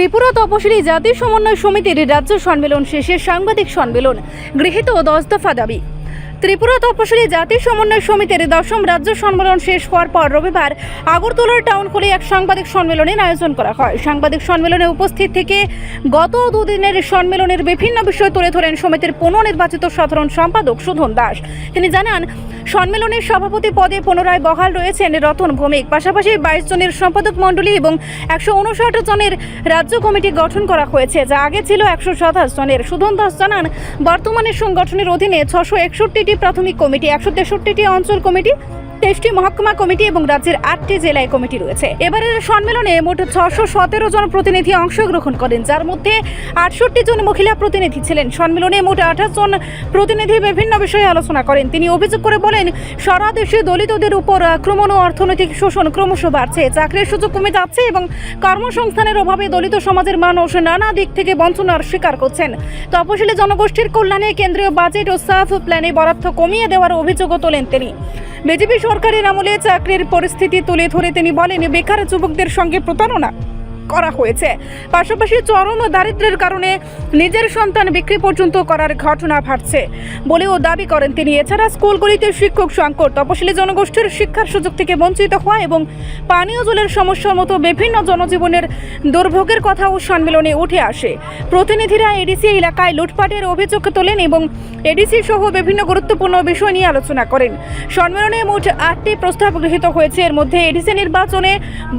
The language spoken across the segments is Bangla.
ত্রিপুরা তপশিলি জাতি সমন্বয় সমিতির রাজ্য সম্মেলন শেষে সাংবাদিক সম্মেলন, গৃহীত 10 দফা দাবি। ত্রিপুরা তপশিলি জাতি সমন্বয় সমিতির 10ম রাজ্য সম্মেলন শেষ হওয়ার পর রবিবার আগরতলার টাউন হলে এক সাংবাদিক সম্মেলনের আয়োজন করা হয়। সাংবাদিক সম্মেলনে উপস্থিত থেকে গত দুদিনের সম্মেলনের বিভিন্ন বিষয় তুলে ধরেন সমিতির পুনর্নির্বাচিত সাধারণ সম্পাদক সুধন দাস। তিনি জানান, সম্মেলনের সভাপতি পদে পুনরায় বহাল রয়েছেন রতন ভৌমিক। পাশাপাশি 22 জনের সম্পাদক মণ্ডলী এবং 159 জনের রাজ্য কমিটি গঠন করা হয়েছে, যা আগে ছিল 127 জনের। সুধন দাস জানান, বর্তমানে সংগঠনের অধীনে 661টি প্রাথমিক কমিটি, 163টি অঞ্চল কমিটি, 23টি মহকুমা কমিটি এবং রাজ্যের 8টি জেলায় কমিটি রয়েছে। এবারের সম্মেলনে মোট 617 জন প্রতিনিধি অংশগ্রহণ করেন, যার মধ্যে 68 জন মহিলা প্রতিনিধি ছিলেন। সম্মেলনে মোট 28 জন প্রতিনিধি বিভিন্ন বিষয়ে আলোচনা করেন। তিনি অভিযোগ করে বলেন, সারা দেশে দলিতদের উপর আক্রমণ ও অর্থনৈতিক শোষণ ক্রমশ বাড়ছে, চাকরির সুযোগ কমে যাচ্ছে এবং কর্মসংস্থানের অভাবে দলিত সমাজের মানুষ নানা দিক থেকে বঞ্চনার শিকার করছেন। তপশিলি জনগোষ্ঠীর কল্যাণে কেন্দ্রীয় বাজেট ও সাফ প্ল্যানে বরাদ্দ কমিয়ে দেওয়ার অভিযোগও তোলেন তিনি। বিজেপি সরকারের আমলে চাকরির পরিস্থিতি তুলে ধরে তিনি বলেন, বেকার যুবকদের সঙ্গে প্রতারণা করা হয়েছে। পাশাপাশি চরম দারিদ্র্যের কারণে নিজের সন্তান বিক্রি পর্যন্ত করার ঘটনা ঘটছে বলেও দাবি করেন তিনি। এছাড়া স্কুলগুলিতে শিক্ষক সংকট, তপশিলি জনগোষ্ঠীর শিক্ষার সুযোগ থেকে বঞ্চিত হওয়া এবং পানীয় জলের সমস্যার মতো বিভিন্ন জনজীবনের দুর্ভোগের কথাও সম্মেলনে উঠে আসে। প্রতিনিধিরা এডিসি এলাকায় লুটপাটের অভিযোগ তোলেন এবং এডিসি সহ বিভিন্ন গুরুত্বপূর্ণ বিষয় নিয়ে আলোচনা করেন। সম্মেলনে মোট 8টি প্রস্তাব গৃহীত হয়েছে। এর মধ্যে এডিসি নির্বাচনে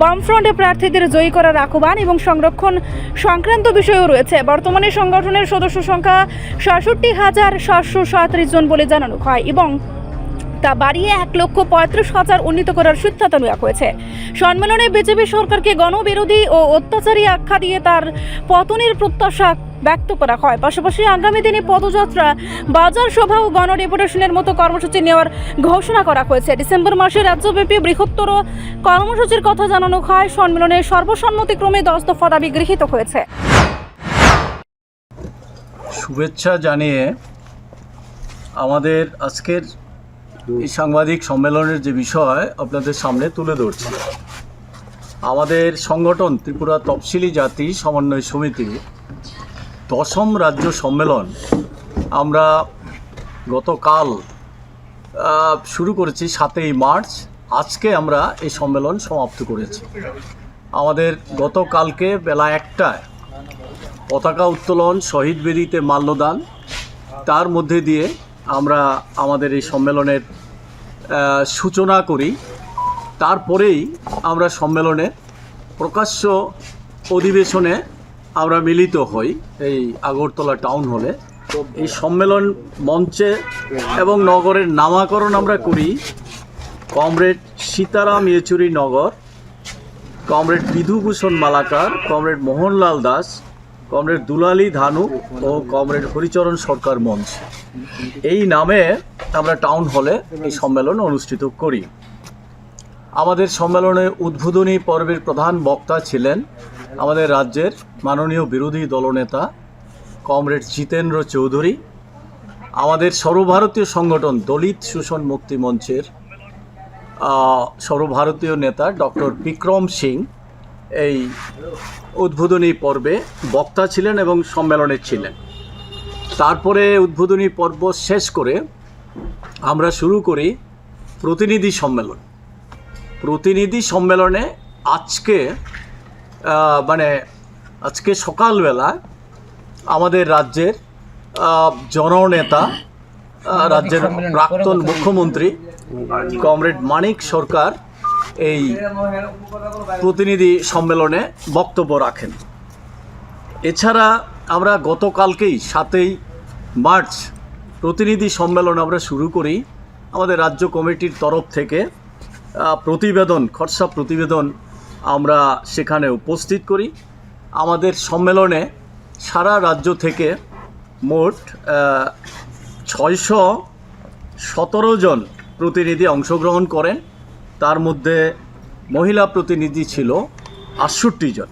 বামফ্রন্ট প্রার্থীদের জয়ী করার আহ্বান এবং সংরক্ষণ সংক্রান্ত বিষয়ও রয়েছে। বর্তমানে সংগঠনের সদস্য সংখ্যা ৬৭,৭৩৭ জন বলে জানানো হয় এবং তা বাড়িয়ে ১,৩৫,০০০ উন্নীত করার সিদ্ধান্ত নেওয়া হয়েছে। সম্মেলনে বিজেপি সরকারকে গণবিরোধী ও অত্যাচারী আখ্যা দিয়ে তার পতনের প্রত্যাশা ব্যক্ত করা হয়। পাশাপাশি আগামী দিনে পদযাত্রা, বাজার সভা ও গণডেপুটেশনের মতো কর্মসূচি নেওয়ার ঘোষণা করা হয়েছে। ডিসেম্বর মাসে রাজ্যব্যাপী বৃহত্তর কর্মসূচির কথা জানানো হয়। সম্মেলনে সর্বসম্মতিক্রমে 10 দফা দাবি গৃহীত হয়েছে। শুভেচ্ছা জানিয়ে আমাদের আজকের এই সাংবাদিক সম্মেলনের যে বিষয় আপনাদের সামনে তুলে ধরছি। আমাদের সংগঠন ত্রিপুরা তপশিলি জাতি সমন্বয় সমিতি 10ম রাজ্য সম্মেলন আমরা গতকাল শুরু করেছি 7ই মার্চ। আজকে আমরা এই সম্মেলন সমাপ্ত করেছি। আমাদের গতকালকে বেলা 1টায় পতাকা উত্তোলন, শহীদ বেদিতে মাল্যদান, তার মধ্যে দিয়ে আমরা আমাদের এই সম্মেলনের সূচনা করি। তারপরেই আমরা সম্মেলনে প্রকাশ্য অধিবেশনে আমরা মিলিত হই এই আগরতলা টাউন হলে। এই সম্মেলন মঞ্চে এবং নগরের নামকরণ আমরা করি comrade Sitaram Yechury Nagar, comrade Bidhubhushan Malakar, comrade Mohanlal Das, comrade Dulali Dhanu ও কমরেড হরিচরণ সরকার মঞ্চ। এই নামে আমরা টাউন হলে এই সম্মেলন অনুষ্ঠিত করি। আমাদের সম্মেলনে উদ্বোধনী পর্বের প্রধান বক্তা ছিলেন আমাদের রাজ্যের মাননীয় বিরোধী দলনেতা কমরেড জিতেন্দ্র চৌধুরী, আমাদের সর্বভারতীয় সংগঠন দলিত শোষণ মুক্তি মঞ্চের সর্বভারতীয় নেতা ডক্টর বিক্রম সিং এই উদ্বোধনী পর্বে বক্তা ছিলেন এবং সম্মেলনে ছিলেন। তারপরে উদ্বোধনী পর্ব শেষ করে আমরা শুরু করি প্রতিনিধি সম্মেলন। প্রতিনিধি সম্মেলনে আজকে সকালবেলা আমাদের রাজ্যের জননেতা, রাজ্যের প্রাক্তন মুখ্যমন্ত্রী কমরেড মানিক সরকার এই প্রতিনিধি সম্মেলনে বক্তব্য রাখেন। এছাড়া আমরা গতকালকেই 7ই মার্চ প্রতিনিধি সম্মেলন আমরা শুরু করি। আমাদের রাজ্য কমিটির তরফ থেকে প্রতিবেদন, খসড়া প্রতিবেদন আমরা সেখানে উপস্থিত করি। আমাদের সম্মেলনে সারা রাজ্য থেকে মোট 617 জন প্রতিনিধি অংশগ্রহণ করেন। তার মধ্যে মহিলা প্রতিনিধি ছিল 68 জন।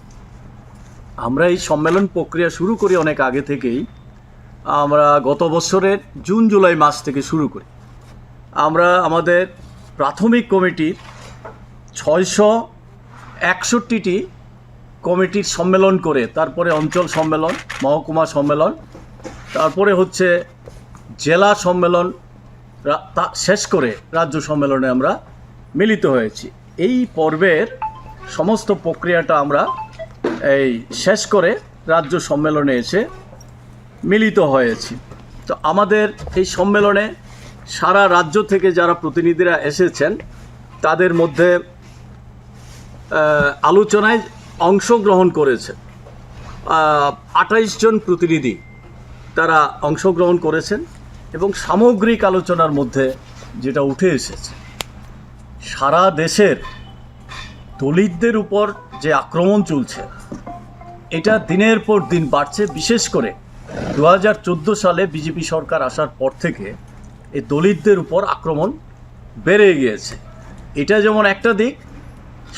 আমরা এই সম্মেলন প্রক্রিয়া শুরু করি অনেক আগে থেকেই। আমরা গত বছরের জুন জুলাই মাস থেকে শুরু করি। আমরা আমাদের প্রাথমিক কমিটির 661টি কমিটির সম্মেলন করে তারপরে অঞ্চল সম্মেলন, মহকুমা সম্মেলন, তারপরে হচ্ছে জেলা সম্মেলন, তা শেষ করে রাজ্য সম্মেলনে আমরা মিলিত হয়েছি। এই পর্বের সমস্ত প্রক্রিয়াটা আমরা এই শেষ করে রাজ্য সম্মেলনে এসে মিলিত হয়েছি। তো আমাদের এই সম্মেলনে সারা রাজ্য থেকে যারা প্রতিনিধিরা এসেছেন তাদের মধ্যে আলোচনায় অংশগ্রহণ করেছে 28 জন প্রতিনিধি, তারা অংশগ্রহণ করেছেন এবং সামগ্রিক আলোচনার মধ্যে যেটা উঠে এসেছে, সারা দেশের দলিতদের উপর যে আক্রমণ চলছে এটা দিনের পর দিন বাড়ছে। বিশেষ করে 2014 সালে বিজেপি সরকার আসার পর থেকে এই দলিতদের উপর আক্রমণ বেড়ে গিয়েছে। এটা যেমন একটা দিক,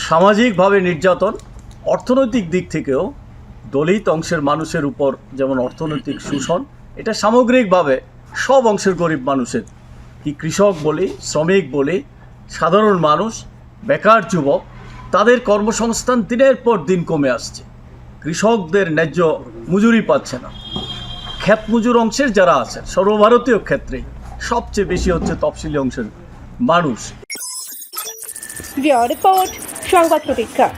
সামাজিকভাবে নির্যাতন, অর্থনৈতিক দিক থেকেও দলিত অংশের মানুষের উপর যেমন অর্থনৈতিক শোষণ, এটা সামগ্রিকভাবে সব অংশের গরিব মানুষের, কি কৃষক বলি, শ্রমিক বলি, সাধারণ মানুষ, বেকার যুবক, তাদের কর্মসংস্থান দিনের পর দিন কমে আসছে। কৃষকদের ন্যায্য মজুরি পাচ্ছে না। ক্ষেত মজুর অংশের যারা আছে, সর্বভারতীয় ক্ষেত্রে সবচেয়ে বেশি হচ্ছে তফসিলি অংশের মানুষ। রিপোর্ট সংবাদ প্রতীক্ষা।